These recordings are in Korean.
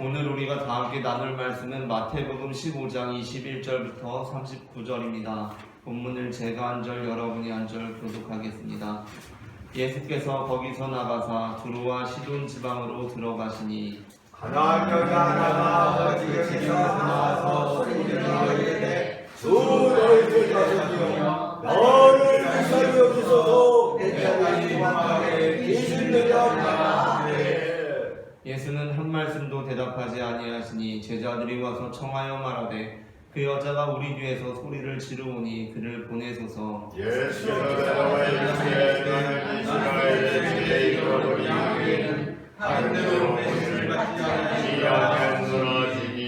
오늘 우리가 다 함께 나눌 말씀은 마태복음 15장 21절부터 39절입니다. 본문을 제가 한 절, 여러분이 한 절 교독하겠습니다. 예수께서 거기서 나가사 두로와 시돈 지방으로 들어가시니 가나안 여자 하나가 거기에서 나와서 소리를 이르되 주 너희 제자들이여 나를 이스라엘 여기서도 내 땅에 도망하게 계시느냐. 예수는 한 말씀도 대답하지 아니하시니 제자들이 와서 청하여 말하되 그 여자가 우리 뒤에서 소리를 지르오니 그를 보내소서. 예수께서 대답하여 이르시되 너는 이스라엘의 주의 이름으로 향하기는 다른 데로 보내심을 받지 아니하였으니.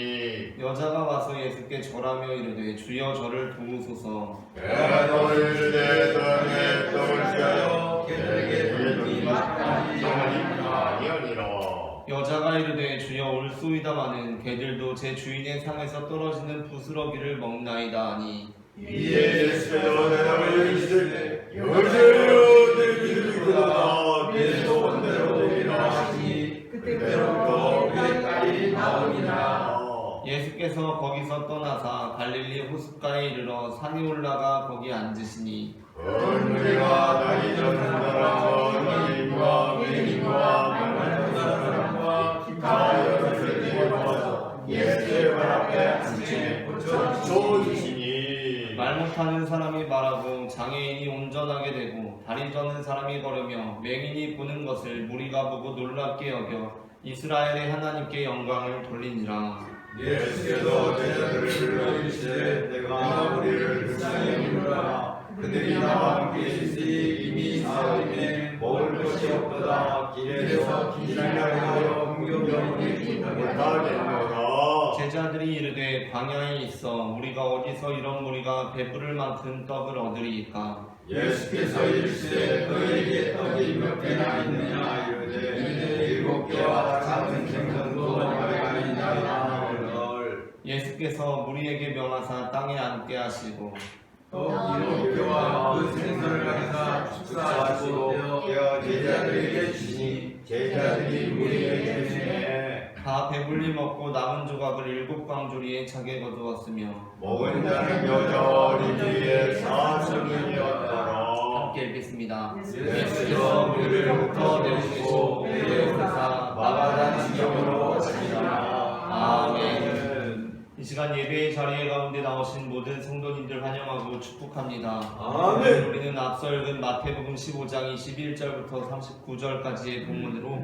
여자가 와서 예수께 절하며 이르되 주여 저를 도우소서. 내가 너를 이르되 너의 떡을 취하여 개들에게 돌리니 아니하니라. 여자가 이르되 주여 올소이다마는 개들도 제 주인의 상에서 떨어지는 부스러기를 먹나이다 하니 이에 예수께서 대답하여 이르시되 여자여 내 믿음이 크도다 내 소원대로 되리라 하시니 그때부터 그의 딸이 나오니라. 예수께서 거기서 떠나사 갈릴리 호숫가에 이르러 산에 올라가 거기 앉으시니 우리가 다리 젖는 사람과 여인과 외인과 말하는 사람과 다 여럿을 모아서 예수의 발 앞에 앉히에 고쳐주시니. 말 못하는 사람이 말하고 장애인이 온전하게 되고 다리 젖는 사람이 걸으며 맹인이 보는 것을 무리가 보고 놀랍게 여겨 이스라엘의 하나님께 영광을 돌리니라. 예수께서 제자들을 불러 이르시되 내가 우리를 불쌍히 부르라. 그들이 나와 함께 있으니 이미 사흘임에 먹을 것이 없도다. 길에서 기다리려 하여 공경병원에 못하겠노라. 제자들이 이르되 광야에 있어 우리가 어디서 이런 무리가 배부를 만큼 떡을 얻으리이까. 예수께서 이르시되 너희에게 떡이 몇 개나 있느냐 이르되 7개와 작은 생선도 마리아니라. 예수께서 무리에게 명하사 땅에 앉게 하시고 떡 7개와 그 생선을 가져다 축사하시고 깨어 제자들에게 주시니 제자들이 무리에게 주시되 다 배불리 먹고 남은 조각을 7광조리에 차게 거두었으며 먹은 자는 여자 어린 이의 4,000명이었더라. 함께 읽겠습니다. 예수께서 무리로부터 내리시고 배에 오르사 마가단 지경으로 가시니라. 아멘. 이 시간 예배의 자리에 가운데 나오신 모든 성도님들 환영하고 축복합니다. 아멘. 우리는 앞서 읽은 마태복음 15장 21절부터 39절까지의 본문으로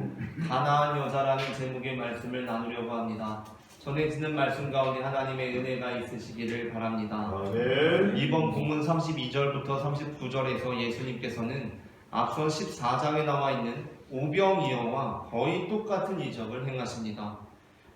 가나안 여자라는 제목의 말씀을 나누려고 합니다. 전해지는 말씀 가운데 하나님의 은혜가 있으시기를 바랍니다. 아멘. 이번 본문 32절부터 39절에서 예수님께서는 앞선 14장에 나와 있는 오병이어와 거의 똑같은 이적을 행하십니다.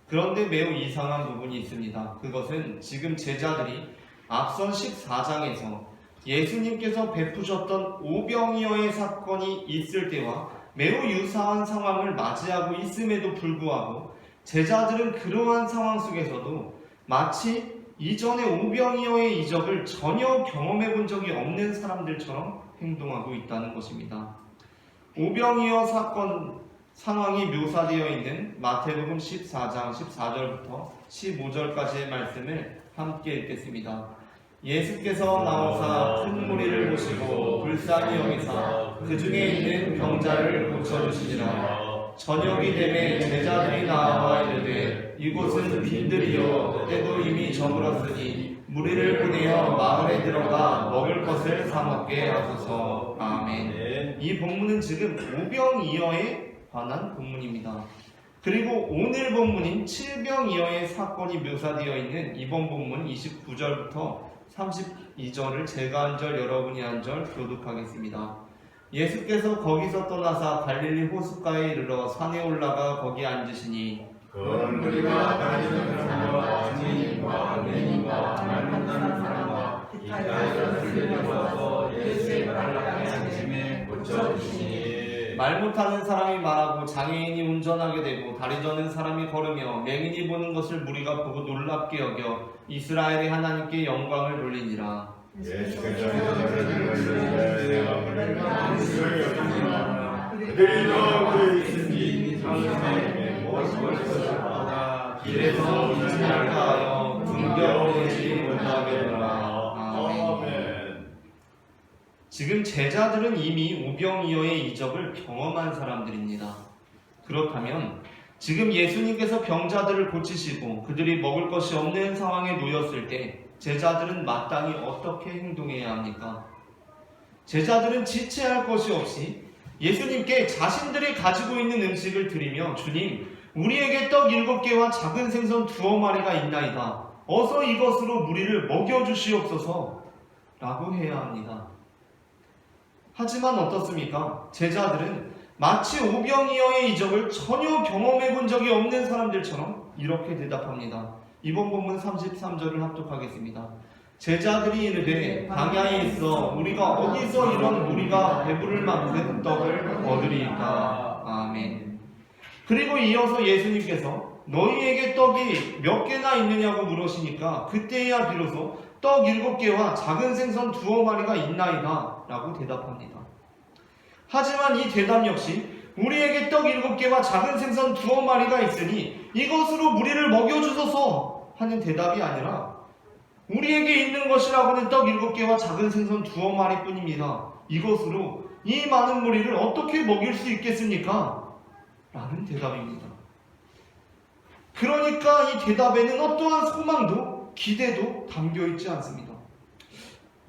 그런데 매우 이상한 부분이 있습니다. 그것은 지금 제자들이 앞선 14장에서 예수님께서 베푸셨던 오병이어의 사건이 있을 때와 매우 유사한 상황을 맞이하고 있음에도 불구하고 제자들은 그러한 상황 속에서도 마치 이전의 오병이어의 이적을 전혀 경험해 본 적이 없는 사람들처럼 행동하고 있다는 것입니다. 오병이어 사건 상황이 묘사되어 있는 마태복음 14장 14절부터 15절까지의 말씀을 함께 읽겠습니다. 예수께서 나오사 큰 무리를 보시고 불쌍히 여기사 그 중에 있는 병자를 고쳐주시니라. 저녁이 되매 제자들이 나와 이르되 이곳은 빈들이요 때도 이미 저물었으니 무리를 보내어 마을에 들어가 먹을 것을 사 먹게 하소서. 아멘. 이 본문은 지금 오병이어의 관한 본문입니다. 그리고 오늘 본문인 칠병이어의 사건이 묘사되어 있는 이번 본문 29절부터 32절을 제가 한 절, 여러분이 한 절 교독하겠습니다. 예수께서 거기서 떠나사 갈릴리 호숫가에 이르러 산에 올라가 거기 앉으시니 그런 무리가 다니는 사람과 증인과 외인과 말 못하는 사람과 기타 여럿을 데려와서 예수의 발 앞에 앉으심에 고쳐주시니. 말 못하는 사람이 말하고 장애인이 운전하게 되고 다리 젖는 사람이 걸으며 맹인이 보는 것을 무리가 보고 놀랍게 여겨 이스라엘의 하나님께 영광을 돌리니라. 예수께서 제자들을 내가 그를 안수를 여기니라. 그들이 너그에 있으니 상상에 무엇을 것을 받아 길에서 운전할까 하여 등겨오지 못하겠노라. 아멘. 지금 제자들은 이미 오병이어의 이적을 경험한 사람들입니다. 그렇다면 지금 예수님께서 병자들을 고치시고 그들이 먹을 것이 없는 상황에 놓였을 때 제자들은 마땅히 어떻게 행동해야 합니까? 제자들은 지체할 것이 없이 예수님께 자신들이 가지고 있는 음식을 드리며 주님, 우리에게 떡 7개와 작은 생선 2마리가 있나이다. 어서 이것으로 무리를 먹여주시옵소서 라고 해야 합니다. 하지만 어떻습니까? 제자들은 마치 오병이어의 이적을 전혀 경험해 본 적이 없는 사람들처럼 이렇게 대답합니다. 이번 본문 33절을 합독하겠습니다. 제자들이 이르되 광야에 있어 우리가 어디서 이런 무리가 배부를 만큼 떡을 얻으리이까. 아멘. 그리고 이어서 예수님께서 너희에게 떡이 몇 개나 있느냐고 물으시니까 그때야 비로소 떡 7개와 작은 생선 2마리가 있나이다 라고 대답합니다. 하지만 이 대답 역시 우리에게 떡 7개와 작은 생선 2마리가 있으니 이것으로 무리를 먹여주소서 하는 대답이 아니라 우리에게 있는 것이라고는 떡 7개와 작은 생선 2마리 뿐입니다. 이것으로 이 많은 무리를 어떻게 먹일 수 있겠습니까? 라는 대답입니다. 그러니까 이 대답에는 어떠한 소망도 기대도 담겨있지 않습니다.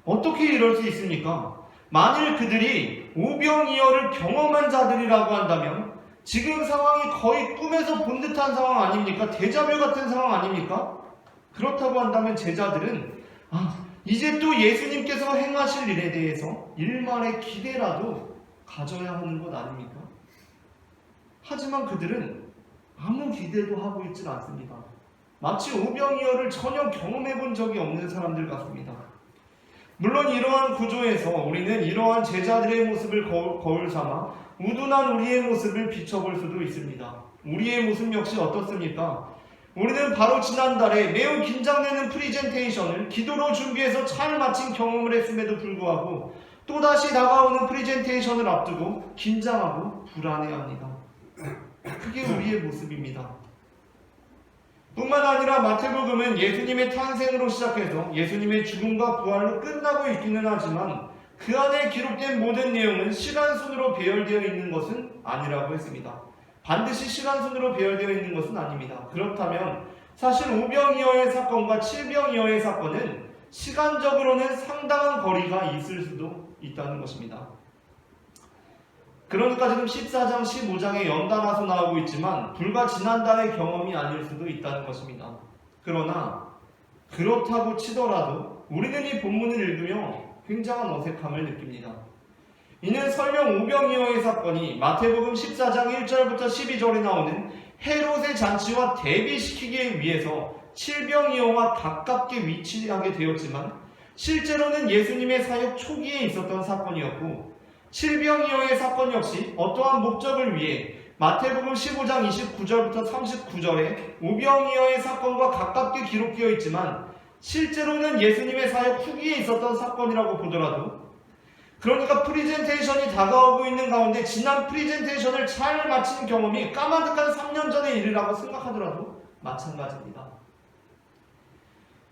어떻게 이럴 수 있습니까? 만일 그들이 오병이어를 경험한 자들이라고 한다면 지금 상황이 거의 꿈에서 본 듯한 상황 아닙니까? 데자뷰 같은 상황 아닙니까? 그렇다고 한다면 제자들은 이제 또 예수님께서 행하실 일에 대해서 일말의 기대라도 가져야 하는 것 아닙니까? 하지만 그들은 아무 기대도 하고 있지 않습니다. 마치 오병이어를 전혀 경험해 본 적이 없는 사람들 같습니다. 물론 이러한 구조에서 우리는 이러한 제자들의 모습을 거울 삼아 우둔한 우리의 모습을 비춰볼 수도 있습니다. 우리의 모습 역시 어떻습니까? 우리는 바로 지난달에 매우 긴장되는 프리젠테이션을 기도로 준비해서 잘 마친 경험을 했음에도 불구하고 또다시 다가오는 프리젠테이션을 앞두고 긴장하고 불안해합니다. 그게 우리의 모습입니다. 뿐만 아니라 마태복음은 예수님의 탄생으로 시작해서 예수님의 죽음과 부활로 끝나고 있기는 하지만 그 안에 기록된 모든 내용은 시간순으로 배열되어 있는 것은 아니라고 했습니다. 반드시 시간순으로 배열되어 있는 것은 아닙니다. 그렇다면 사실 오병이어의 사건과 칠병이어의 사건은 시간적으로는 상당한 거리가 있을 수도 있다는 것입니다. 그러니까 지금 14장, 15장에 연달아서 나오고 있지만 불과 지난달의 경험이 아닐 수도 있다는 것입니다. 그러나 그렇다고 치더라도 우리는 이 본문을 읽으며 굉장한 어색함을 느낍니다. 이는 설령 오병이어의 사건이 마태복음 14장 1절부터 12절에 나오는 헤롯의 잔치와 대비시키기 위해서 칠병이어와 가깝게 위치하게 되었지만 실제로는 예수님의 사역 초기에 있었던 사건이었고 칠병이어의 사건 역시 어떠한 목적을 위해 마태복음 15장 29절부터 39절에 오병이어의 사건과 가깝게 기록되어 있지만 실제로는 예수님의 사역 후기에 있었던 사건이라고 보더라도 그러니까 프리젠테이션이 다가오고 있는 가운데 지난 프리젠테이션을 잘 마친 경험이 까마득한 3년 전의 일이라고 생각하더라도 마찬가지입니다.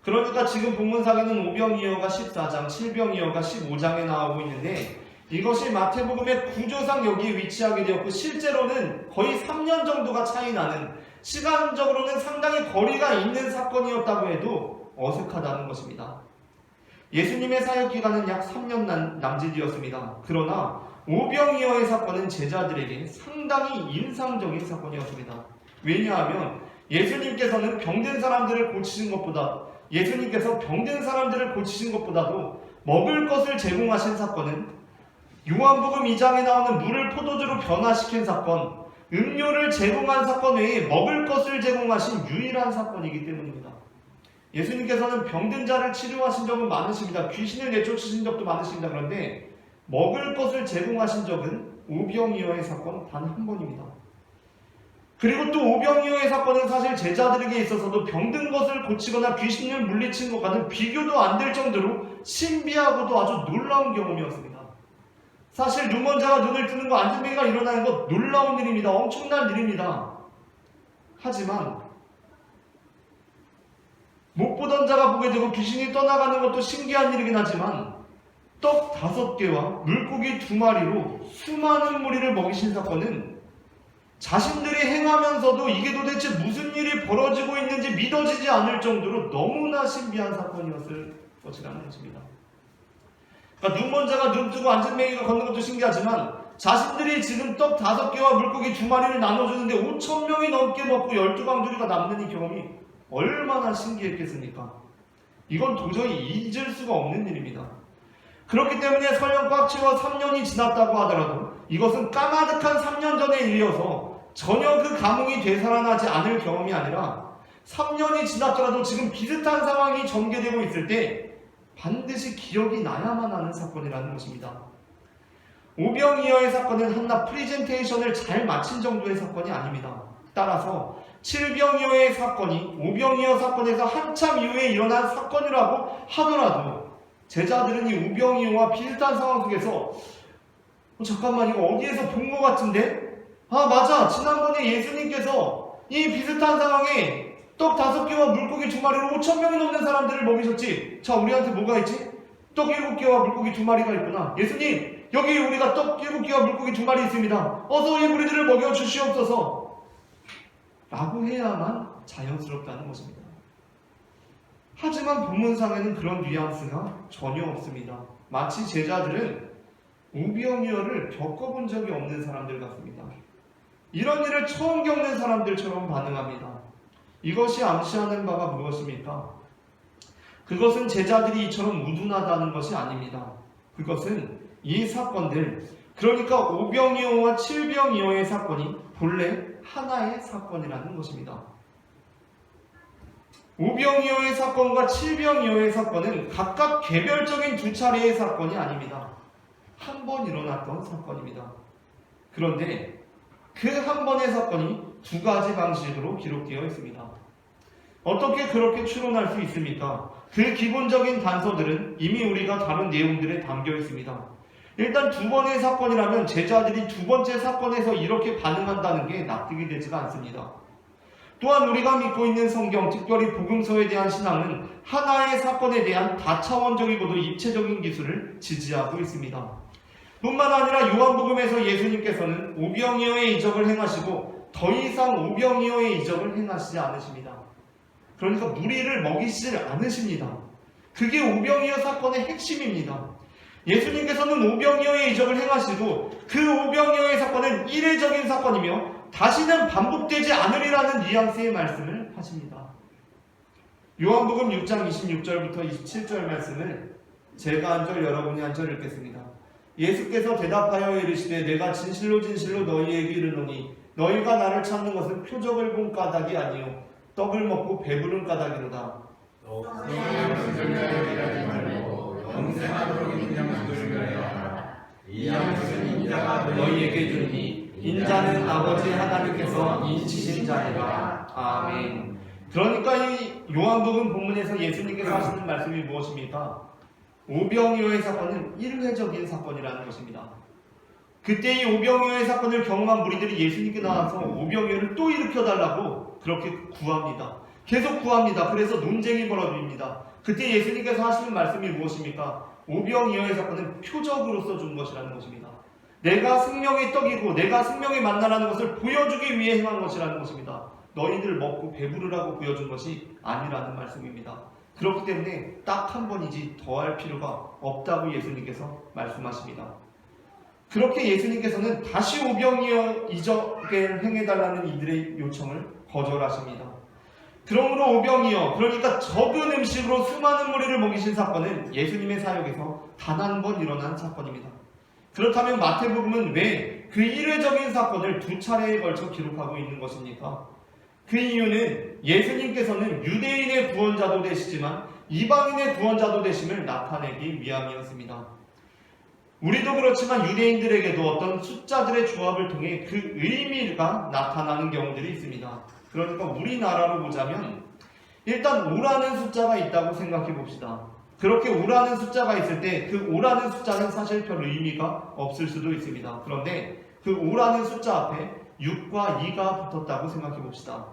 그러니까 지금 본문상에는 오병이어가 14장, 칠병이어가 15장에 나오고 있는데 이것이 마태복음의 구조상 여기에 위치하게 되었고 실제로는 거의 3년 정도가 차이 나는 시간적으로는 상당히 거리가 있는 사건이었다고 해도 어색하다는 것입니다. 예수님의 사역기간은 약 3년 남짓이었습니다. 그러나 오병이어의 사건은 제자들에게 상당히 인상적인 사건이었습니다. 왜냐하면 예수님께서는 병든 사람들을 고치신 것보다도 먹을 것을 제공하신 사건은 요한복음 2장에 나오는 물을 포도주로 변화시킨 사건, 음료를 제공한 사건 외에 먹을 것을 제공하신 유일한 사건이기 때문입니다. 예수님께서는 병든 자를 치료하신 적은 많으십니다. 귀신을 내쫓으신 적도 많으십니다. 그런데 먹을 것을 제공하신 적은 오병이어의 사건 단 한 번입니다. 그리고 또 오병이어의 사건은 사실 제자들에게 있어서도 병든 것을 고치거나 귀신을 물리친 것과는 비교도 안 될 정도로 신비하고도 아주 놀라운 경험이었습니다. 사실 눈먼 자가 눈을 뜨는 거, 안진뱅이가 일어나는 것 놀라운 일입니다. 엄청난 일입니다. 하지만 못 보던 자가 보게 되고 귀신이 떠나가는 것도 신기한 일이긴 하지만 떡 5개와 물고기 2마리로 수많은 무리를 먹이신 사건은 자신들이 행하면서도 이게 도대체 무슨 일이 벌어지고 있는지 믿어지지 않을 정도로 너무나 신비한 사건이었을 것이라는 것입니다. 그러니까 눈먼 자가 눈 뜨고 안전뱅이가 걷는 것도 신기하지만 자신들이 지금 떡 5개와 물고기 2마리를 나눠주는데 5,000명이 넘게 먹고 12강조리가 남는 이 경험이 얼마나 신기했겠습니까? 이건 도저히 잊을 수가 없는 일입니다. 그렇기 때문에 설령 꽉 채워 3년이 지났다고 하더라도 이것은 까마득한 3년 전의 일이어서 전혀 그 감흥이 되살아나지 않을 경험이 아니라 3년이 지났더라도 지금 비슷한 상황이 전개되고 있을 때 반드시 기억이 나야만 하는 사건이라는 것입니다. 오병이어의 사건은 한낱 프리젠테이션을 잘 마친 정도의 사건이 아닙니다. 따라서 칠병이어의 사건이 오병이어 사건에서 한참 이후에 일어난 사건이라고 하더라도 제자들은 이 오병이어와 비슷한 상황 속에서 잠깐만 이거 어디에서 본 것 같은데? 아 맞아, 지난번에 예수님께서 이 비슷한 상황에 떡 5개와 물고기 2마리로 5,000명이 넘는 사람들을 먹이셨지. 자, 우리한테 뭐가 있지? 떡 7개와 물고기 2마리가 있구나. 예수님, 여기 우리가 떡 7개와 물고기 2마리 있습니다. 어서 이 무리들을 먹여주시옵소서 라고 해야만 자연스럽다는 것입니다. 하지만 본문상에는 그런 뉘앙스가 전혀 없습니다. 마치 제자들은 오병이어를 겪어본 적이 없는 사람들 같습니다. 이런 일을 처음 겪는 사람들처럼 반응합니다. 이것이 암시하는 바가 무엇입니까? 그것은 제자들이 이처럼 우둔하다는 것이 아닙니다. 그것은 이 사건들, 그러니까 오병이어와 칠병이어의 사건이 본래 하나의 사건이라는 것입니다. 오병이어의 사건과 칠병이어의 사건은 각각 개별적인 2차례의 사건이 아닙니다. 한 번 일어났던 사건입니다. 그런데 그 한 번의 사건이 2가지 방식으로 기록되어 있습니다. 어떻게 그렇게 추론할 수 있습니까? 그 기본적인 단서들은 이미 우리가 다룬 내용들에 담겨 있습니다. 일단 2번의 사건이라면 제자들이 2번째 사건에서 이렇게 반응한다는 게 납득이 되지가 않습니다. 또한 우리가 믿고 있는 성경, 특별히 복음서에 대한 신앙은 하나의 사건에 대한 다차원적이고도 입체적인 기술을 지지하고 있습니다. 뿐만 아니라 요한복음에서 예수님께서는 오병이어의 이적을 행하시고 더 이상 오병이어의 이적을 행하시지 않으십니다. 그러니까 무리를 먹이시질 않으십니다. 그게 오병이어 사건의 핵심입니다. 예수님께서는 오병이어의 이적을 행하시고 그 오병이어의 사건은 이례적인 사건이며 다시는 반복되지 않으리라는 뉘앙스의 말씀을 하십니다. 요한복음 6장 26절부터 27절 말씀을 제가 한 절 여러분이 한 절 읽겠습니다. 예수께서 대답하여 이르시되 내가 진실로 진실로 너희에게 이르노니 너희가 나를 찾는 것은 표적을 본 까닭이 아니요 떡을 먹고 배부른 까닭이로다. 영생하도록 있는 양식을 위하여 이 양식은 인자가 너희에게 주니 인자는 아버지 하나님께서 인치신 자니라. 아멘. 그러니까 이 요한복음 본문에서 예수님께서 하시는 말씀이 무엇입니까? 오병이어의 사건은 일회적인 사건이라는 것입니다. 그때 이 오병이어의 사건을 경험한 무리들이 예수님께 나와서 오병이어를 또 일으켜달라고 그렇게 구합니다. 계속 구합니다. 그래서 논쟁이 벌어집니다. 그때 예수님께서 하시는 말씀이 무엇입니까? 오병이어의 사건은 표적으로서 준 것이라는 것입니다. 내가 생명의 떡이고 내가 생명의 만나라는 것을 보여주기 위해 행한 것이라는 것입니다. 너희들 먹고 배부르라고 보여준 것이 아니라는 말씀입니다. 그렇기 때문에 딱 한 번이지 더할 필요가 없다고 예수님께서 말씀하십니다. 그렇게 예수님께서는 다시 오병이어 이적을 행해달라는 이들의 요청을 거절하십니다. 그러므로 오병이어, 그러니까 적은 음식으로 수많은 무리를 먹이신 사건은 예수님의 사역에서 단 한 번 일어난 사건입니다. 그렇다면 마태복음은 왜 그 일회적인 사건을 2차례에 걸쳐 기록하고 있는 것입니까? 그 이유는 예수님께서는 유대인의 구원자도 되시지만 이방인의 구원자도 되심을 나타내기 위함이었습니다. 우리도 그렇지만 유대인들에게도 어떤 숫자들의 조합을 통해 그 의미가 나타나는 경우들이 있습니다. 그러니까 우리나라로 보자면 일단 5라는 숫자가 있다고 생각해 봅시다. 그렇게 5라는 숫자가 있을 때 그 5라는 숫자는 사실 별 의미가 없을 수도 있습니다. 그런데 그 5라는 숫자 앞에 6과 2가 붙었다고 생각해 봅시다.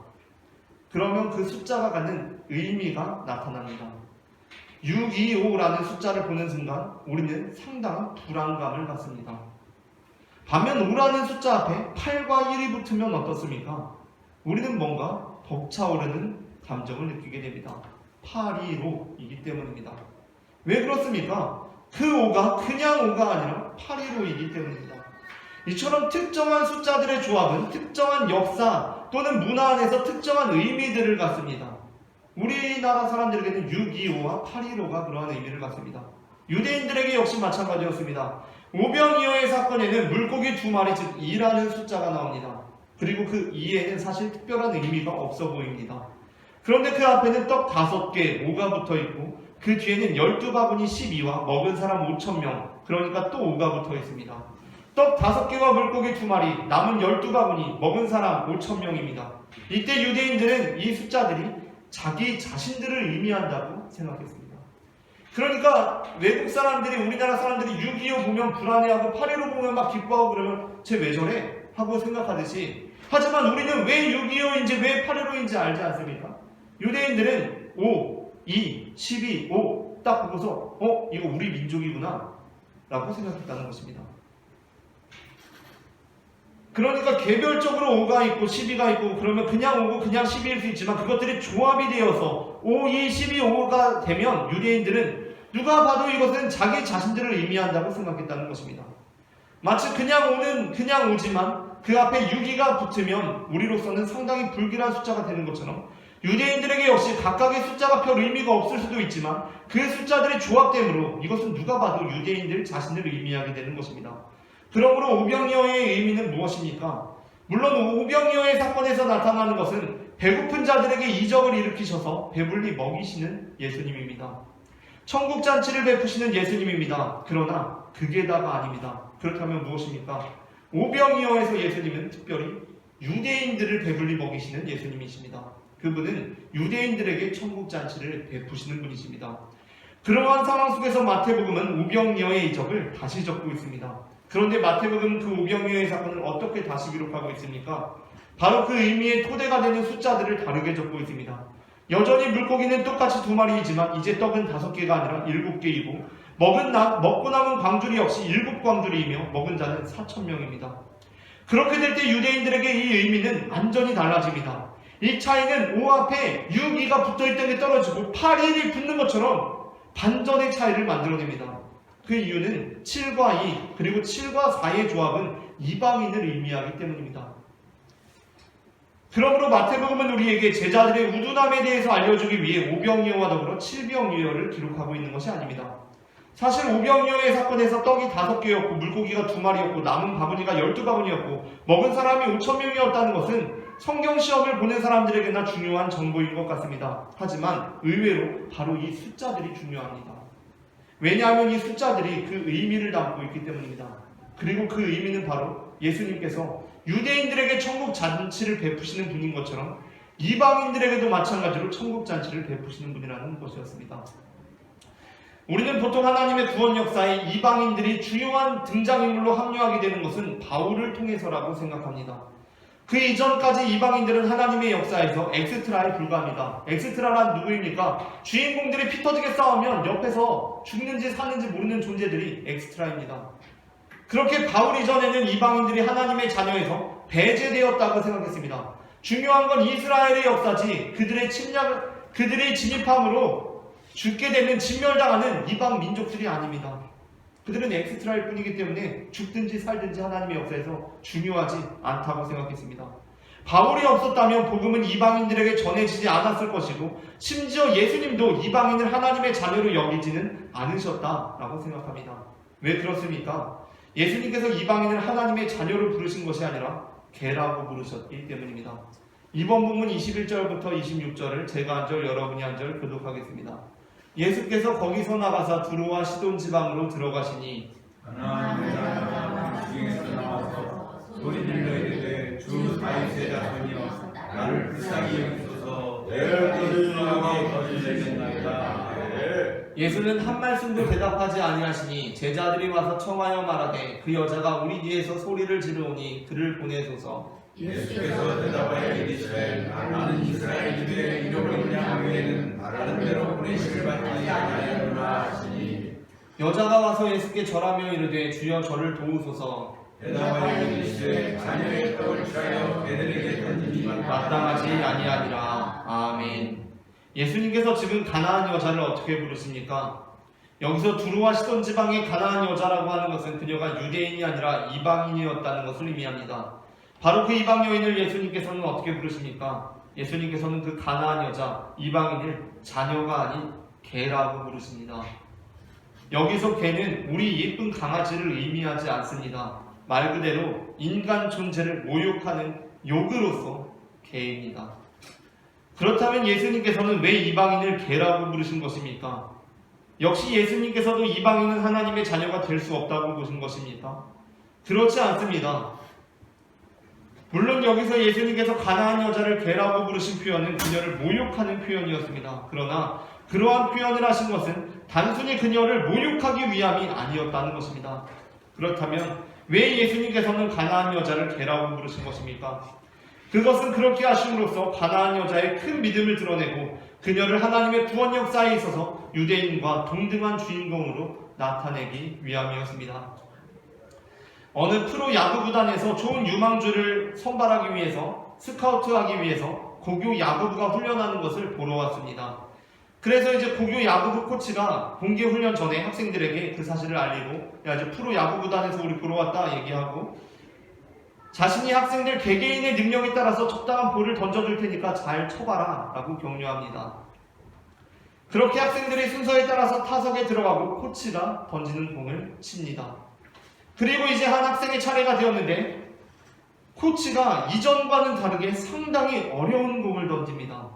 그러면 그 숫자가 갖는 의미가 나타납니다. 625라는 숫자를 보는 순간 우리는 상당한 불안감을 갖습니다. 반면 5라는 숫자 앞에 8과 1이 붙으면 어떻습니까? 우리는 뭔가 벅차오르는 감정을 느끼게 됩니다. 825이기 때문입니다. 왜 그렇습니까? 그 5가 그냥 5가 아니라 815이기 때문입니다. 이처럼 특정한 숫자들의 조합은 특정한 역사 또는 문화 안에서 특정한 의미들을 갖습니다. 우리나라 사람들에게는 625와 815가 그러한 의미를 갖습니다. 유대인들에게 역시 마찬가지였습니다. 오병이어의 사건에는 물고기 2마리 즉 2라는 숫자가 나옵니다. 그리고 그 2에는 사실 특별한 의미가 없어 보입니다. 그런데 그 앞에는 떡 5개 5가 붙어 있고 그 뒤에는 12바구니 12와 먹은 사람 5,000명 그러니까 또 5가 붙어 있습니다. 떡 5개와 물고기 2마리 남은 12바구니 먹은 사람 5,000명입니다. 이때 유대인들은 이 숫자들이 자기 자신들을 의미한다고 생각했습니다. 그러니까 외국 사람들이 우리나라 사람들이 6.25 보면 불안해하고 8.15 보면 막 기뻐하고 그러면 쟤 왜 저래? 하고 생각하듯이 하지만 우리는 왜 6.25인지 왜 8.15인지 알지 않습니까? 유대인들은 5, 2, 12, 5 딱 보고서 이거 우리 민족이구나 라고 생각했다는 것입니다. 그러니까 개별적으로 5가 있고 12가 있고 그러면 그냥 5고 그냥 12일 수 있지만 그것들이 조합이 되어서 5, 2, 12, 5가 되면 유대인들은 누가 봐도 이것은 자기 자신들을 의미한다고 생각했다는 것입니다. 마치 그냥 5는 그냥 5지만 그 앞에 6이가 붙으면 우리로서는 상당히 불길한 숫자가 되는 것처럼 유대인들에게 역시 각각의 숫자가 별 의미가 없을 수도 있지만 그 숫자들의 조합됨으로 이것은 누가 봐도 유대인들 자신을 의미하게 되는 것입니다. 그러므로 오병이어의 의미는 무엇입니까? 물론 오병이어의 사건에서 나타나는 것은 배고픈 자들에게 이적을 일으키셔서 배불리 먹이시는 예수님입니다. 천국잔치를 베푸시는 예수님입니다. 그러나 그게 다가 아닙니다. 그렇다면 무엇입니까? 오병이어에서 예수님은 특별히 유대인들을 배불리 먹이시는 예수님이십니다. 그분은 유대인들에게 천국잔치를 베푸시는 분이십니다. 그러한 상황 속에서 마태복음은 오병이어의 이적을 다시 적고 있습니다. 그런데 마태복음은 그 오병이어의 사건을 어떻게 다시 기록하고 있습니까? 바로 그 의미의 토대가 되는 숫자들을 다르게 적고 있습니다. 여전히 물고기는 똑같이 2마리이지만 이제 떡은 5개가 아니라 7개이고 먹고 남은 광주리 역시 7광주리이며 먹은 자는 4,000명입니다. 그렇게 될 때 유대인들에게 이 의미는 완전히 달라집니다. 이 차이는 5 앞에 6, 2가 붙어있던 게 떨어지고 8, 1이 붙는 것처럼 반전의 차이를 만들어냅니다. 그 이유는 7과 2 그리고 7과 4의 조합은 이방인을 의미하기 때문입니다. 그러므로 마태복음은 우리에게 제자들의 우둔함에 대해서 알려주기 위해 오병이어와 더불어 7병이어를 기록하고 있는 것이 아닙니다. 사실 오병이어의 사건에서 떡이 5개였고 물고기가 2마리였고 남은 바구니가 12바구니였고 먹은 사람이 5,000명이었다는 것은 성경 시험을 보는 사람들에게나 중요한 정보인 것 같습니다. 하지만 의외로 바로 이 숫자들이 중요합니다. 왜냐하면 이 숫자들이 그 의미를 담고 있기 때문입니다. 그리고 그 의미는 바로 예수님께서 유대인들에게 천국 잔치를 베푸시는 분인 것처럼 이방인들에게도 마찬가지로 천국 잔치를 베푸시는 분이라는 것이었습니다. 우리는 보통 하나님의 구원 역사에 이방인들이 중요한 등장인물로 합류하게 되는 것은 바울을 통해서라고 생각합니다. 그 이전까지 이방인들은 하나님의 역사에서 엑스트라에 불과합니다. 엑스트라란 누구입니까? 주인공들이 피 터지게 싸우면 옆에서 죽는지 사는지 모르는 존재들이 엑스트라입니다. 그렇게 바울 이전에는 이방인들이 하나님의 자녀에서 배제되었다고 생각했습니다. 중요한 건 이스라엘의 역사지 그들의 진입함으로 죽게 되면 진멸당하는 이방 민족들이 아닙니다. 그들은 엑스트라일 뿐이기 때문에 죽든지 살든지 하나님의 역사에서 중요하지 않다고 생각했습니다. 바울이 없었다면 복음은 이방인들에게 전해지지 않았을 것이고 심지어 예수님도 이방인을 하나님의 자녀로 여기지는 않으셨다라고 생각합니다. 왜 그렇습니까? 예수님께서 이방인을 하나님의 자녀로 부르신 것이 아니라 개라고 부르셨기 때문입니다. 이번 본문 21절부터 26절을 제가 한 절 여러분이 한 절 교독하겠습니다. 예수께서 거기서 나가사 두로와 시돈 지방으로 들어가시니 가나안 여자가 중에서 나와서 소리 질러 이르되 주 다윗의 자손이여 나를 불쌍히 여기소서 내를 거룩하게 거짓되겠나이다. 예수는 한 말씀도 대답하지 아니하시니 제자들이 와서 청하여 말하되 그 여자가 우리 뒤에서 소리를 지르오니 그를 보내소서. 예수께서 대답하여 이르시되 나는 이스라엘인의 이름을 향 외에는 다른 데로 보내심을 받지 아니하였노라 하시니 여자가 와서 예수께 절하며 이르되 주여 저를 도우소서. 대답하여 이르시되 자녀의 떡을 취하여 개들에게 던지니 마땅하지 아니하니라. 아멘. 예수님께서 지금 가나안 여자를 어떻게 부르십니까? 여기서 두루와 시돈 지방의 가나안 여자라고 하는 것은 그녀가 유대인이 아니라 이방인이었다는 것을 의미합니다. 바로 그 이방 여인을 예수님께서는 어떻게 부르십니까? 예수님께서는 그 가나안 여자, 이방인을 자녀가 아닌 개라고 부르십니다. 여기서 개는 우리 예쁜 강아지를 의미하지 않습니다. 말 그대로 인간 존재를 모욕하는 욕으로서 개입니다. 그렇다면 예수님께서는 왜 이방인을 개라고 부르신 것입니까? 역시 예수님께서도 이방인은 하나님의 자녀가 될 수 없다고 보신 것입니까? 그렇지 않습니다. 물론 여기서 예수님께서 가나안 여자를 개라고 부르신 표현은 그녀를 모욕하는 표현이었습니다. 그러나 그러한 표현을 하신 것은 단순히 그녀를 모욕하기 위함이 아니었다는 것입니다. 그렇다면 왜 예수님께서는 가나안 여자를 개라고 부르신 것입니까? 그것은 그렇게 하심으로써 가나안 여자의 큰 믿음을 드러내고 그녀를 하나님의 구원 역사에 있어서 유대인과 동등한 주인공으로 나타내기 위함이었습니다. 어느 프로 야구 구단에서 좋은 유망주를 선발하기 위해서 스카우트하기 위해서 고교 야구부가 훈련하는 것을 보러 왔습니다. 그래서 이제 고교 야구부 코치가 공개 훈련 전에 학생들에게 그 사실을 알리고 야 이제 프로 야구 구단에서 우리 보러 왔다 얘기하고 자신이 학생들 개개인의 능력에 따라서 적당한 볼을 던져줄 테니까 잘 쳐봐라 라고 격려합니다. 그렇게 학생들의 순서에 따라서 타석에 들어가고 코치가 던지는 공을 칩니다. 그리고 이제 한 학생의 차례가 되었는데 코치가 이전과는 다르게 상당히 어려운 공을 던집니다.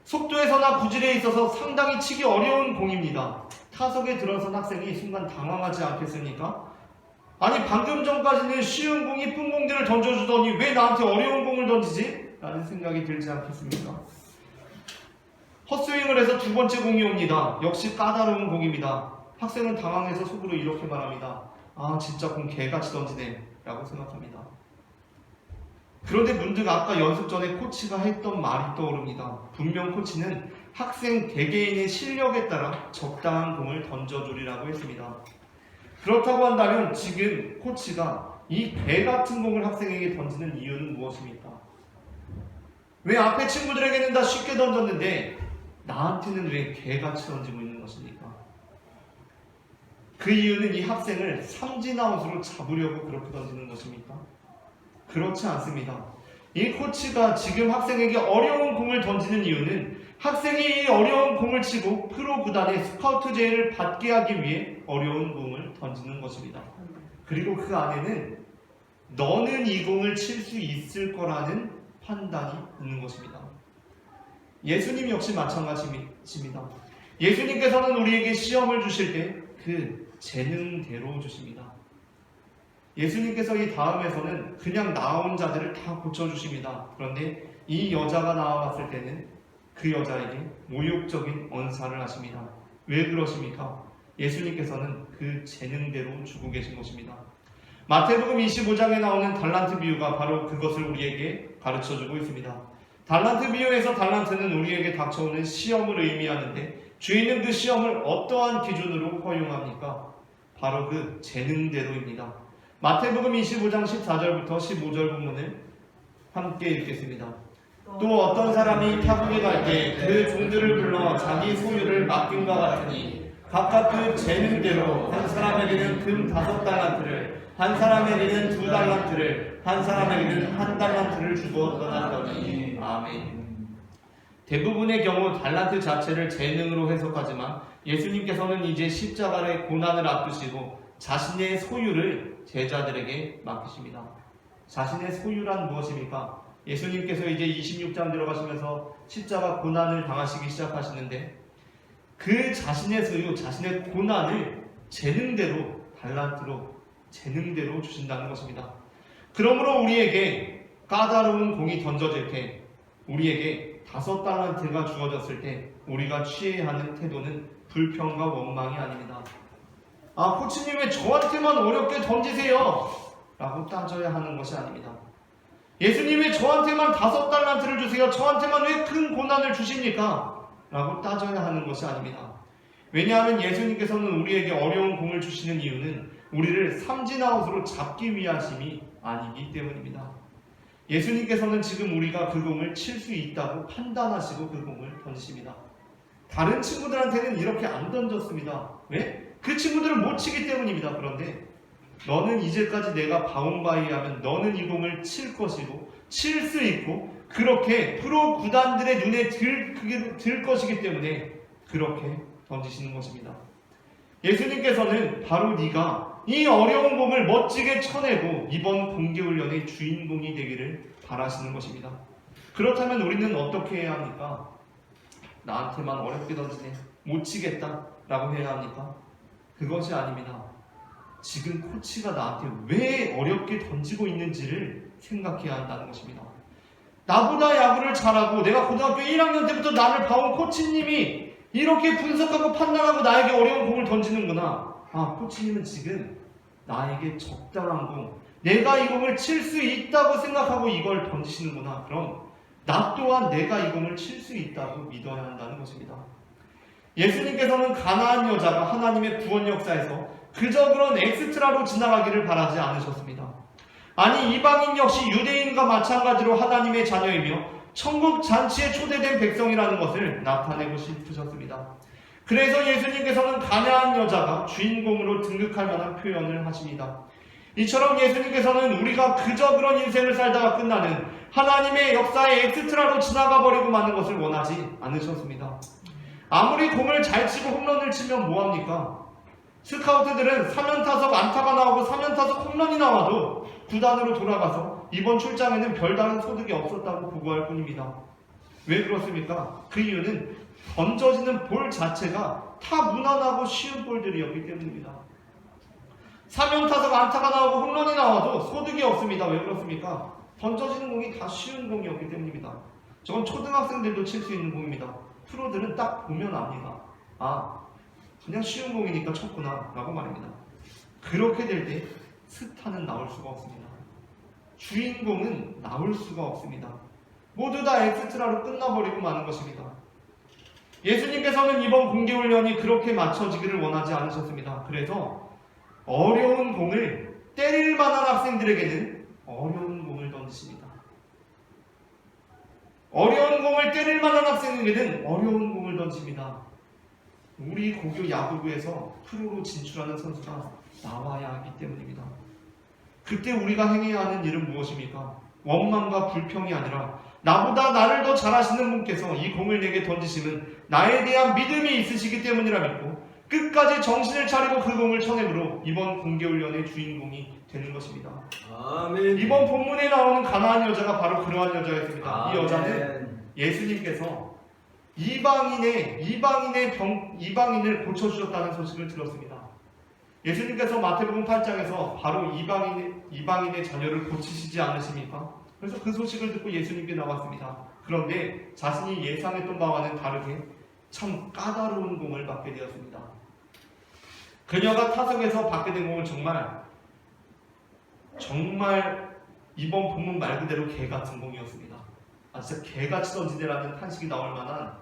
속도에서나 구질에 있어서 상당히 치기 어려운 공입니다. 타석에 들어선 학생이 순간 당황하지 않겠습니까? 아니 방금 전까지는 쉬운 공, 이쁜 공들을 던져주더니 왜 나한테 어려운 공을 던지지? 라는 생각이 들지 않겠습니까? 헛스윙을 해서 두 번째 공이 옵니다. 역시 까다로운 공입니다. 학생은 당황해서 속으로 이렇게 말합니다. 아 진짜 공 개같이 던지네 라고 생각합니다. 그런데 문득 아까 연습 전에 코치가 했던 말이 떠오릅니다. 분명 코치는 학생 개개인의 실력에 따라 적당한 공을 던져주리라고 했습니다. 그렇다고 한다면 지금 코치가 이 개 같은 공을 학생에게 던지는 이유는 무엇입니까? 왜 앞에 친구들에게는 다 쉽게 던졌는데 나한테는 왜 개같이 던지고 있는 것입니까? 그 이유는 이 학생을 삼진아웃으로 잡으려고 그렇게 던지는 것입니까? 그렇지 않습니다. 이 코치가 지금 학생에게 어려운 공을 던지는 이유는 학생이 이 어려운 공을 치고 프로 구단의 스카우트 제의를 받게 하기 위해 어려운 공을 던지는 것입니다. 그리고 그 안에는 너는 이 공을 칠 수 있을 거라는 판단이 있는 것입니다. 예수님 역시 마찬가지입니다. 예수님께서는 우리에게 시험을 주실 때 그 재능대로 주십니다. 예수님께서 이 다음에서는 그냥 나온 자들을 다 고쳐주십니다. 그런데 이 여자가 나와봤을 때는 그 여자에게 모욕적인 언사를 하십니다. 왜 그러십니까? 예수님께서는 그 재능대로 주고 계신 것입니다. 마태복음 25장에 나오는 달란트 비유가 바로 그것을 우리에게 가르쳐주고 있습니다. 달란트 비유에서 달란트는 우리에게 닥쳐오는 시험을 의미하는데 주인은 그 시험을 어떠한 기준으로 허용합니까? 바로 그 재능대로입니다. 마태복음 25장 14절부터 15절 본문을 함께 읽겠습니다. 또 어떤 사람이 타국에 갈 때 그 종들을 불러 자기 소유를 맡김과 같으니 각각 그 재능대로 한 사람에게는 금 5달란트를, 한 사람에게는 2달란트를, 한 사람에게는 1달란트를 주고 떠났더니. 아멘. 대부분의 경우 달란트 자체를 재능으로 해석하지만 예수님께서는 이제 십자가의 고난을 앞두시고 자신의 소유를 제자들에게 맡기십니다. 자신의 소유란 무엇입니까? 예수님께서 이제 26장 들어가시면서 십자가 고난을 당하시기 시작하시는데 그 자신의 소유, 자신의 고난을 재능대로, 달란트로, 재능대로 주신다는 것입니다. 그러므로 우리에게 까다로운 공이 던져질 때, 우리에게 5달란트가 주어졌을 때 우리가 취해야 하는 태도는 불평과 원망이 아닙니다. 아, 코치님 왜 저한테만 어렵게 던지세요? 라고 따져야 하는 것이 아닙니다. 예수님 왜 저한테만 5달란트를 주세요? 저한테만 왜 큰 고난을 주십니까? 라고 따져야 하는 것이 아닙니다. 왜냐하면 예수님께서는 우리에게 어려운 공을 주시는 이유는 우리를 삼진아웃으로 잡기 위하심이 아니기 때문입니다. 예수님께서는 지금 우리가 그 공을 칠 수 있다고 판단하시고 그 공을 던지십니다. 다른 친구들한테는 이렇게 안 던졌습니다. 왜? 그 친구들은 못 치기 때문입니다. 그런데 너는 이제까지 내가 봐온 바에 의하면 너는 이 공을 칠 것이고 칠 수 있고 그렇게 프로 구단들의 눈에 들 것이기 때문에 그렇게 던지시는 것입니다. 예수님께서는 바로 네가 이 어려운 공을 멋지게 쳐내고 이번 공개훈련의 주인공이 되기를 바라시는 것입니다. 그렇다면 우리는 어떻게 해야 합니까? 나한테만 어렵게 던지네, 못 치겠다 라고 해야 합니까? 그것이 아닙니다. 지금 코치가 나한테 왜 어렵게 던지고 있는지를 생각해야 한다는 것입니다. 나보다 야구를 잘하고 내가 고등학교 1학년 때부터 나를 봐온 코치님이 이렇게 분석하고 판단하고 나에게 어려운 공을 던지는구나. 아, 코치님은 지금 나에게 적당한 공, 내가 이 공을 칠 수 있다고 생각하고 이걸 던지시는구나. 그럼 나 또한 내가 이 공을 칠 수 있다고 믿어야 한다는 것입니다. 예수님께서는 가나안 여자가 하나님의 구원 역사에서 그저 그런 엑스트라로 지나가기를 바라지 않으셨습니다. 아니, 이방인 역시 유대인과 마찬가지로 하나님의 자녀이며 천국 잔치에 초대된 백성이라는 것을 나타내고 싶으셨습니다. 그래서 예수님께서는 가나안 여자가 주인공으로 등극할 만한 표현을 하십니다. 이처럼 예수님께서는 우리가 그저 그런 인생을 살다가 끝나는 하나님의 역사의 엑스트라로 지나가 버리고 마는 것을 원하지 않으셨습니다. 아무리 공을 잘 치고 홈런을 치면 뭐합니까? 스카우트들은 3연 타석 안타가 나오고 3연 타석 홈런이 나와도 구단으로 돌아가서 이번 출장에는 별다른 소득이 없었다고 보고할 뿐입니다. 왜 그렇습니까? 그 이유는 던져지는 볼 자체가 다 무난하고 쉬운 볼들이었기 때문입니다. 3연 타석 안타가 나오고 홈런이 나와도 소득이 없습니다. 왜 그렇습니까? 던져지는 공이 다 쉬운 공이었기 때문입니다. 저건 초등학생들도 칠 수 있는 공입니다. 프로들은 딱 보면 압니다. 아, 그냥 쉬운 공이니까 쳤구나 라고 말입니다. 그렇게 될 때 스타는 나올 수가 없습니다. 주인공은 나올 수가 없습니다. 모두 다 엑스트라로 끝나버리고 마는 것입니다. 예수님께서는 이번 공개훈련이 그렇게 맞춰지기를 원하지 않으셨습니다. 그래서 어려운 공을 때릴 만한 학생들에게는 어려운 공을 던지십니다. 어려운 공을 때릴 만한 학생에게는 어려운 공을 던집니다. 우리 고교 야구부에서 프로로 진출하는 선수가 나와야 하기 때문입니다. 그때 우리가 행해야 하는 일은 무엇입니까? 원망과 불평이 아니라 나보다 나를 더 잘하시는 분께서 이 공을 내게 던지시면 나에 대한 믿음이 있으시기 때문이라 믿고 끝까지 정신을 차리고 그 공을 쳐내므로 이번 공개훈련의 주인공이 되는 것입니다. 아멘. 이번 본문에 나오는 가나안 여자가 바로 그러한 여자였습니다. 아멘. 이 여자는 예수님께서 이방인을 고쳐주셨다는 소식을 들었습니다. 예수님께서 마태복음 8장에서 바로 이방인의 자녀를 고치시지 않으십니까? 그래서 그 소식을 듣고 예수님께 나왔습니다. 그런데 자신이 예상했던 바와는 다르게 참 까다로운 공을 받게 되었습니다. 그녀가 타석에서 받게 된 공은 정말 이번 본문 말 그대로 개 같은 공이었습니다. 아, 진짜 개같이 던지네라는 탄식이 나올 만한,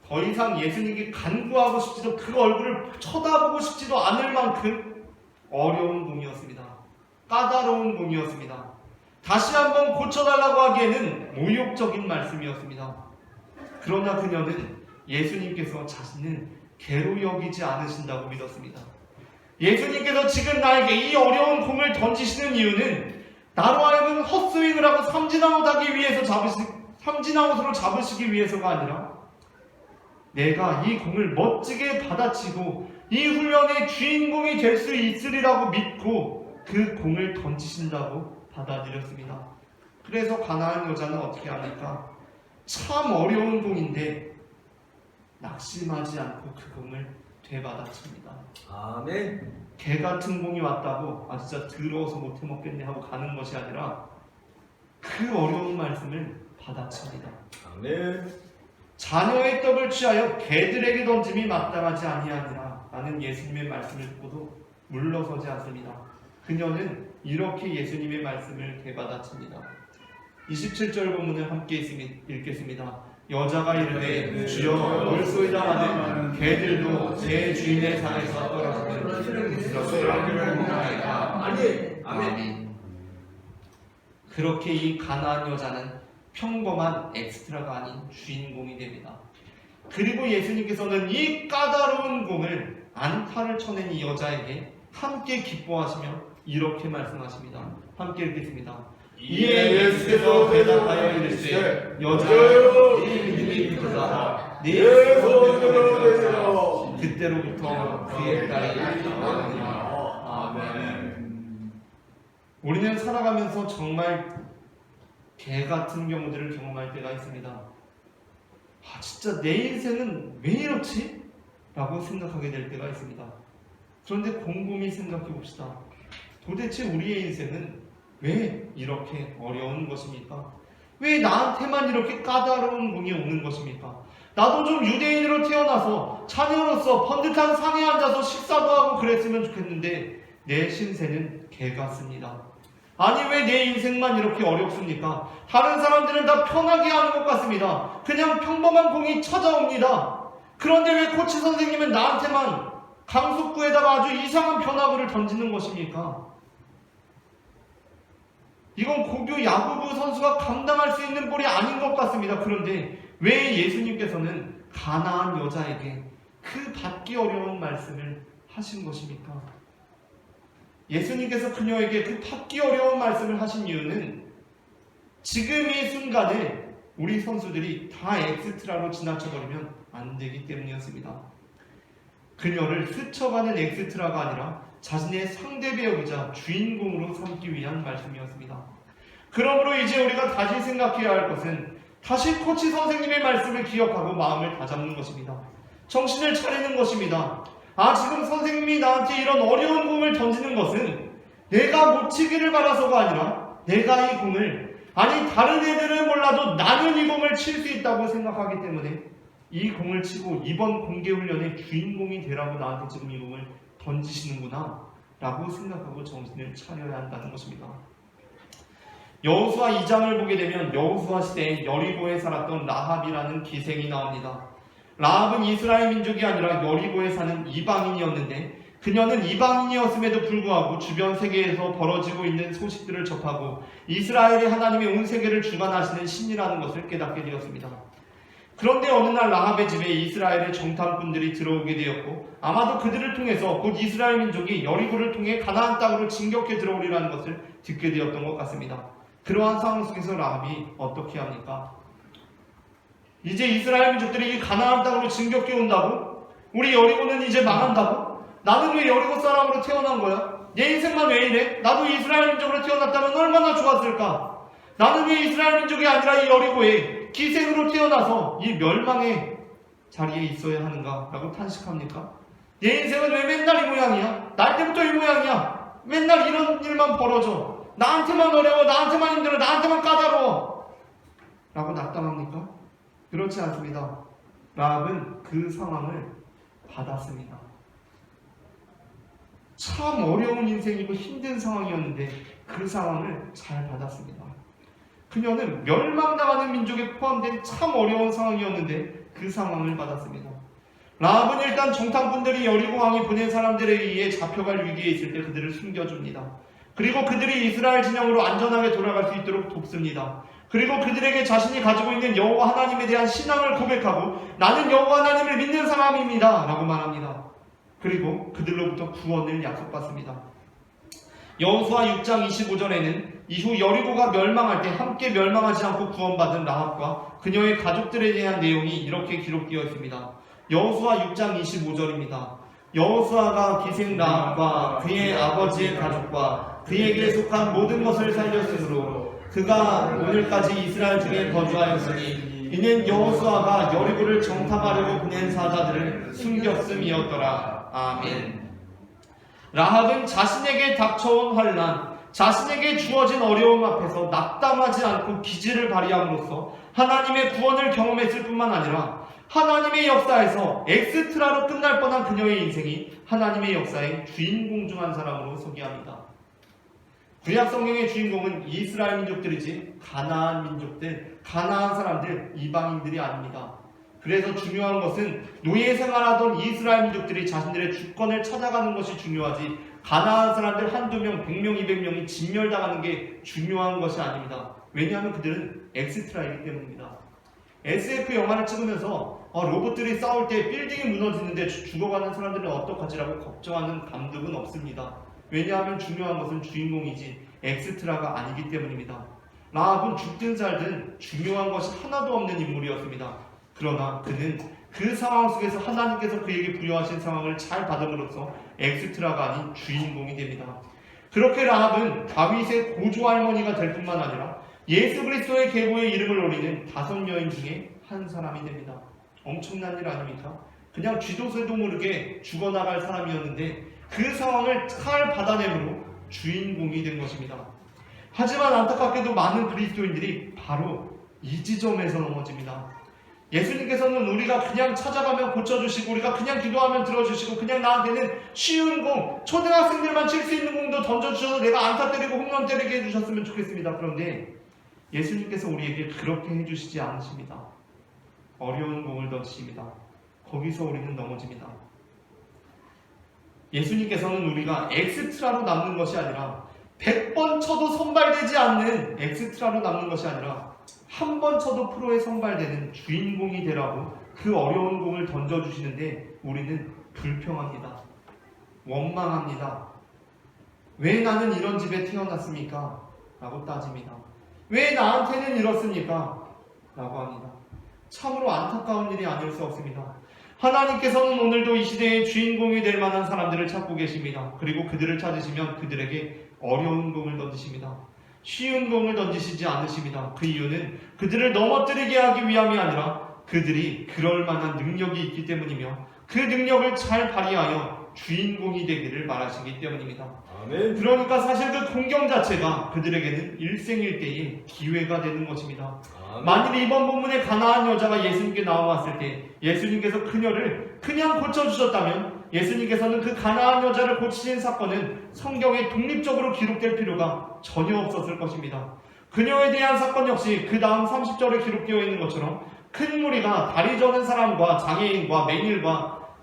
더 이상 예수님께 간구하고 싶지도 그 얼굴을 쳐다보고 싶지도 않을 만큼 어려운 공이었습니다. 까다로운 공이었습니다. 다시 한번 고쳐달라고 하기에는 모욕적인 말씀이었습니다. 그러나 그녀는 예수님께서 자신을 개로 여기지 않으신다고 믿었습니다. 예수님께서 지금 나에게 이 어려운 공을 던지시는 이유는 나로 하여금 헛스윙을 하고 삼진아웃으로 잡으시기 위해서가 아니라 내가 이 공을 멋지게 받아치고 이 훈련의 주인공이 될 수 있으리라고 믿고 그 공을 던지신다고 받아들였습니다. 그래서 가나안 여자는 어떻게 합니까? 참 어려운 공인데 낙심하지 않고 그 공을 되받아칩니다. 아멘. 개 같은 공이 왔다고 아 진짜 더러워서 못해 먹겠네 하고 가는 것이 아니라 그 어려운 말씀을 받아칩니다. 아멘. 자녀의 떡을 취하여 개들에게 던짐이 마땅하지 아니하니라 라는 예수님의 말씀을 듣고도 물러서지 않습니다. 그녀는 이렇게 예수님의 말씀을 되받아칩니다. 27절 본문을 함께 읽겠습니다. 여자가 이르되 주여 옳소이다 하는 개들도 제 주인의 상에서 떨어지는 것을 알겠나이다. 아멘. 그렇게 이 가나안 여자는 평범한 엑스트라가 아닌 주인공이 됩니다. 그리고 예수님께서는 이 까다로운 공을 안타를 쳐낸 이 여자에게 함께 기뻐하시며 이렇게 말씀하십니다. 함께 읽겠습니다. 이에 예수께서 대답하여 이르시되 여자여 네 믿음이 크도다. 네 소원대로 되리라. 그때로부터 그의 딸이 나았느니라. 아멘. 우리는 살아가면서 정말 개 같은 경우들을 경험할 때가 있습니다. 진짜 내 인생은 왜 이렇지? 라고 생각하게 될 때가 있습니다. 그런데 곰곰이 생각해 봅시다. 도대체 우리의 인생은 왜 이렇게 어려운 것입니까? 왜 나한테만 이렇게 까다로운 공이 오는 것입니까? 나도 좀 유대인으로 태어나서 자녀로서 번듯한 상에 앉아서 식사도 하고 그랬으면 좋겠는데 내 신세는 개 같습니다. 아니 왜 내 인생만 이렇게 어렵습니까? 다른 사람들은 다 편하게 하는 것 같습니다. 그냥 평범한 공이 찾아옵니다. 그런데 왜 코치 선생님은 나한테만 강속구에다가 아주 이상한 변화구를 던지는 것입니까? 이건 고교 야구부 선수가 감당할 수 있는 볼이 아닌 것 같습니다. 그런데 왜 예수님께서는 가나안 여자에게 그 받기 어려운 말씀을 하신 것입니까? 예수님께서 그녀에게 그 받기 어려운 말씀을 하신 이유는 지금 이 순간에 우리 선수들이 다 엑스트라로 지나쳐버리면 안 되기 때문이었습니다. 그녀를 스쳐가는 엑스트라가 아니라 자신의 상대 배우이자 주인공으로 삼기 위한 말씀이었습니다. 그러므로 이제 우리가 다시 생각해야 할 것은 다시 코치 선생님의 말씀을 기억하고 마음을 다잡는 것입니다. 정신을 차리는 것입니다. 지금 선생님이 나한테 이런 어려운 공을 던지는 것은 내가 못 치기를 바라서가 아니라 내가 이 공을, 다른 애들은 몰라도 나는 이 공을 칠 수 있다고 생각하기 때문에 이 공을 치고 이번 공개훈련의 주인공이 되라고 나한테 지금 이 공을 던지시는구나 라고 생각하고 정신을 차려야 한다는 것입니다. 여호수아 2장을 보게 되면 여호수아 시대에 여리고에 살았던 라합이라는 기생이 나옵니다. 라합은 이스라엘 민족이 아니라 여리고에 사는 이방인이었는데 그녀는 이방인이었음에도 불구하고 주변 세계에서 벌어지고 있는 소식들을 접하고 이스라엘의 하나님의 온 세계를 주관하시는 신이라는 것을 깨닫게 되었습니다. 그런데 어느 날 라합의 집에 이스라엘의 정탐꾼들이 들어오게 되었고 아마도 그들을 통해서 곧 이스라엘 민족이 여리고를 통해 가나안 땅으로 진격해 들어오리라는 것을 듣게 되었던 것 같습니다. 그러한 상황 속에서 라합이 어떻게 합니까? 이제 이스라엘 민족들이 이 가나안 땅으로 진격해 온다고? 우리 여리고는 이제 망한다고? 나는 왜 여리고 사람으로 태어난 거야? 내 인생만 왜 이래? 나도 이스라엘 민족으로 태어났다면 얼마나 좋았을까? 나는 왜 이스라엘 민족이 아니라 이 여리고에 기생으로 태어나서 이 멸망의 자리에 있어야 하는가? 라고 탄식합니까? 내 인생은 왜 맨날 이 모양이야? 날 때부터 이 모양이야? 맨날 이런 일만 벌어져. 나한테만 어려워, 나한테만 힘들어, 나한테만 까다로워 라고 낙담합니까? 그렇지 않습니다. 라합은 그 상황을 받았습니다. 참 어려운 인생이고 힘든 상황이었는데 그 상황을 잘 받았습니다. 그녀는 멸망당하는 민족에 포함된 참 어려운 상황이었는데 그 상황을 받았습니다. 라합은 일단 정탐꾼들이 여리고 왕이 보낸 사람들에 의해 잡혀갈 위기에 있을 때 그들을 숨겨줍니다. 그리고 그들이 이스라엘 진영으로 안전하게 돌아갈 수 있도록 돕습니다. 그리고 그들에게 자신이 가지고 있는 여호와 하나님에 대한 신앙을 고백하고 나는 여호와 하나님을 믿는 사람입니다 라고 말합니다. 그리고 그들로부터 구원을 약속받습니다. 여호수아 6장 25절에는 이후 여리고가 멸망할 때 함께 멸망하지 않고 구원받은 라합과 그녀의 가족들에 대한 내용이 이렇게 기록되어 있습니다. 여호수아 6장 25절입니다. 여호수아가 기생 라합과 그의 아버지의 가족과 그에게 속한 모든 것을 살렸으므로 그가 오늘까지 이스라엘 중에 거주하였으니 이는 여호수아가 여리고를 정탐하려고 보낸 사자들을 숨겼음이었더라. 아멘. 라합은 자신에게 닥쳐온 환난, 자신에게 주어진 어려움 앞에서 낙담하지 않고 기지를 발휘함으로써 하나님의 구원을 경험했을 뿐만 아니라 하나님의 역사에서 엑스트라로 끝날 뻔한 그녀의 인생이 하나님의 역사의 주인공 중 한 사람으로 서게 합니다. 구약 성경의 주인공은 이스라엘 민족들이지 가나안 민족들, 가나안 사람들, 이방인들이 아닙니다. 그래서 중요한 것은 노예 생활하던 이스라엘 민족들이 자신들의 주권을 찾아가는 것이 중요하지 가나안 사람들 한두 명, 100명, 200명이 진멸당하는 게 중요한 것이 아닙니다. 왜냐하면 그들은 엑스트라이기 때문입니다. SF 영화를 찍으면서 로봇들이 싸울 때 빌딩이 무너지는데 죽어가는 사람들은 어떡하지라고 걱정하는 감독은 없습니다. 왜냐하면 중요한 것은 주인공이지 엑스트라가 아니기 때문입니다. 라합은 죽든 살든 중요한 것이 하나도 없는 인물이었습니다. 그러나 그는 그 상황 속에서 하나님께서 그에게 부여하신 상황을 잘 받음으로써 엑스트라가 아닌 주인공이 됩니다. 그렇게 라합은 다윗의 고조 할머니가 될 뿐만 아니라 예수 그리스도의 계보의 이름을 올리는 5여인 중에 한 사람이 됩니다. 엄청난 일 아닙니까? 그냥 쥐도새도 모르게 죽어나갈 사람이었는데 그 상황을 잘 받아내므로 주인공이 된 것입니다. 하지만 안타깝게도 많은 그리스도인들이 바로 이 지점에서 넘어집니다. 예수님께서는 우리가 그냥 찾아가면 고쳐주시고 우리가 그냥 기도하면 들어주시고 그냥 나한테는 쉬운 공, 초등학생들만 칠 수 있는 공도 던져주셔서 내가 안타 때리고 홈런 때리게 해주셨으면 좋겠습니다. 그런데 예수님께서 우리에게 그렇게 해주시지 않으십니다. 어려운 공을 던지십니다. 거기서 우리는 넘어집니다. 예수님께서는 우리가 엑스트라로 남는 것이 아니라 100번 쳐도 선발되지 않는 엑스트라로 남는 것이 아니라 한 번 쳐도 프로에 선발되는 주인공이 되라고 그 어려운 공을 던져주시는데 우리는 불평합니다. 원망합니다. 왜 나는 이런 집에 태어났습니까? 라고 따집니다. 왜 나한테는 이렇습니까? 라고 합니다. 참으로 안타까운 일이 아닐 수 없습니다. 하나님께서는 오늘도 이 시대의 주인공이 될 만한 사람들을 찾고 계십니다. 그리고 그들을 찾으시면 그들에게 어려운 공을 던지십니다. 쉬운 공을 던지시지 않으십니다. 그 이유는 그들을 넘어뜨리게 하기 위함이 아니라 그들이 그럴 만한 능력이 있기 때문이며 그 능력을 잘 발휘하여 주인공이 되기를 바라시기 때문입니다. 아멘. 그러니까 사실 그 공경 자체가 그들에게는 일생일대의 기회가 되는 것입니다. 아멘. 만일 이번 본문에 가나안 여자가 예수님께 나와왔을 때 예수님께서 그녀를 그냥 고쳐주셨다면 예수님께서는 그 가나안 여자를 고치신 사건은 성경에 독립적으로 기록될 필요가 전혀 없었을 것입니다. 그녀에 대한 사건 역시 그 다음 30절에 기록되어 있는 것처럼 큰 무리가 다리 저는 사람과 장애인과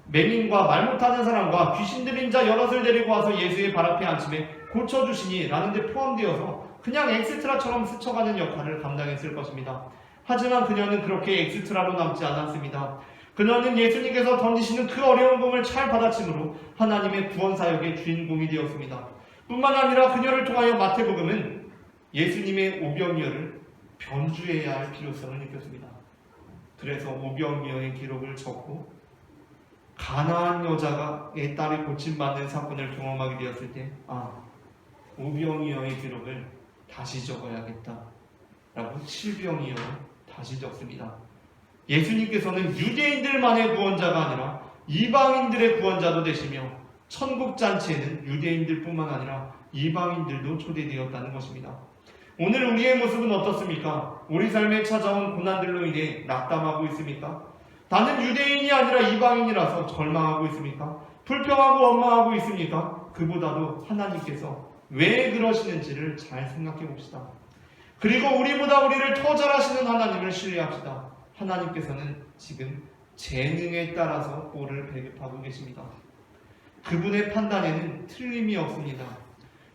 맹인과 말 못하는 사람과 귀신 들린 자 여럿을 데리고 와서 예수의 발 앞에 앉힘에 고쳐주시니 라는 데 포함되어서 그냥 엑스트라처럼 스쳐가는 역할을 감당했을 것입니다. 하지만 그녀는 그렇게 엑스트라로 남지 않았습니다. 그녀는 예수님께서 던지시는 그 어려운 공을 잘 받아침으로 하나님의 구원사역의 주인공이 되었습니다. 뿐만 아니라 그녀를 통하여 마태복음은 예수님의 오병이어를 변주해야 할 필요성을 느꼈습니다. 그래서 오병이어의 기록을 적고 가나안 여자의 딸이 고침받는 사건을 경험하게 되었을 때 오병이어의 기록을 다시 적어야겠다 라고 7병이어를 다시 적습니다. 예수님께서는 유대인들만의 구원자가 아니라 이방인들의 구원자도 되시며 천국잔치에는 유대인들 뿐만 아니라 이방인들도 초대되었다는 것입니다. 오늘 우리의 모습은 어떻습니까? 우리 삶에 찾아온 고난들로 인해 낙담하고 있습니까? 나는 유대인이 아니라 이방인이라서 절망하고 있습니까? 불평하고 원망하고 있습니까? 그보다도 하나님께서 왜 그러시는지를 잘 생각해 봅시다. 그리고 우리보다 우리를 더 잘하시는 하나님을 신뢰합시다. 하나님께서는 지금 재능에 따라서 볼을 배급하고 계십니다. 그분의 판단에는 틀림이 없습니다.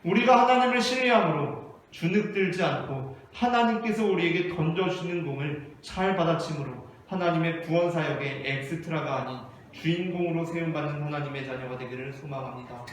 우리가 하나님을 신뢰함으로 주눅들지 않고 하나님께서 우리에게 던져주시는 공을 잘 받아침으로 하나님의 구원사역의 엑스트라가 아닌 주인공으로 세움받는 하나님의 자녀가 되기를 소망합니다.